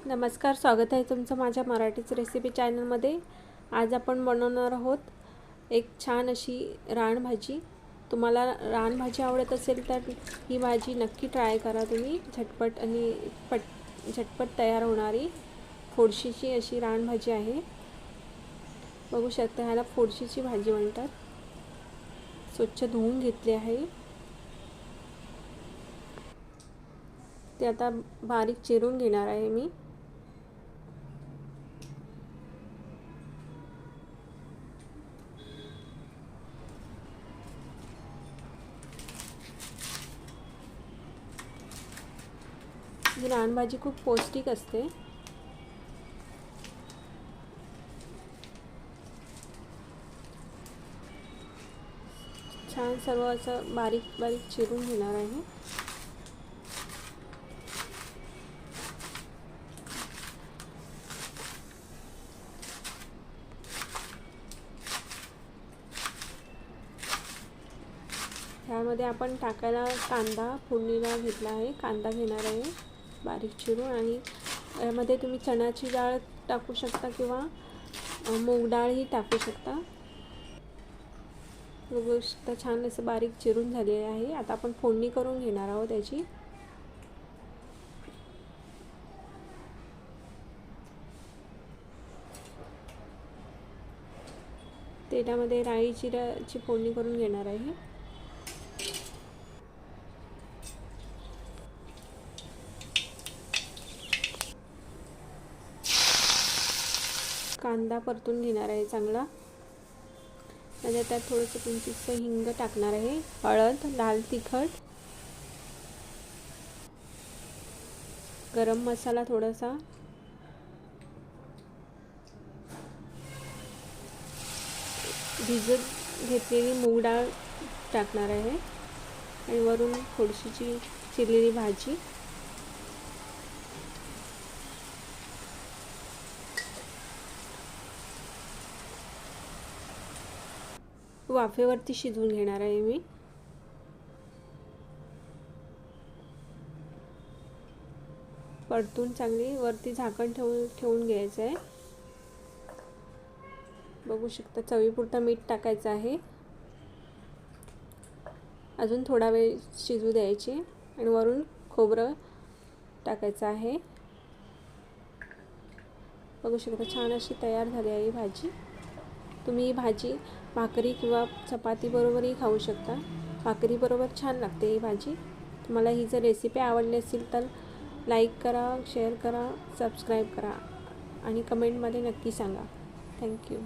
नमस्कार, स्वागत आहे तुमचं माझ्या मराठीच रेसिपी चॅनलमध्ये। आज आपण बनवणार आहोत एक छान अशी रानभाजी। तुम्हाला रानभाजी आवडत असेल तर ही भाजी नक्की ट्राय करा तुम्ही। झटपट आणि झटपट तयार होणारी फोडशीची अशी रानभाजी आहे। बघू शकता, ह्याला फोडशीची भाजी म्हणतात। स्वच्छ धुवून घेतली आहे। ते आता बारीक चिरून घेणार आहे मी। ही रानभाजी खूप पौष्टिक असते। छान सर्व असं बारीक बारीक चिरून घेणार आहे। त्यामध्ये आपण टाकायला कांदा फोडणीला घेतला आहे। कांदा घेणार आहे बारीक चिरून, आणि यामध्ये तुम्ही चण्याची डाळ टाकू शकता किंवा मूग डाळही टाकू शकता। बघू शकता छान असं बारीक चिरून झालेले आहे। आता आपण फोडणी करून घेणार आहोत त्याची। तेलामध्ये राई जिऱ्याची फोडणी करून घेणार आहे। कांदा परतून घेणार आहे चांगला। नंतर त्यात थोडंसं किंचितसं हिंग टाकणार आहे, हळद, लाल तिखट, गरम मसाला थोडासा, भिजत घेतलेली मूग डाळ टाकणार आहे, आणि वरून थोडीशी चिरलेली भाजी। वाफेवरती शिजवून घेणार आहे मी। परतून चांगली वरती झाकण ठेवून घ्यायचं आहे। बघू शकता, चवीपुरतं मीठ टाकायचं आहे। अजून थोडा वेळ शिजू द्यायची, आणि वरून खोबरं टाकायचं आहे। बघू शकता छान अशी तयार झाली आहे ही भाजी। तुम्ही ही भाजी भाकरी किंवा चपाती बरोबरही खाऊ शकता। भाकरी बरोबर छान लागते ही भाजी। तुम्हाला ही जर रेसिपी आवडली असेल तर लाईक करा, शेअर करा, सबस्क्राईब करा, आणि कमेंटमध्ये नक्की सांगा। थँक्यू।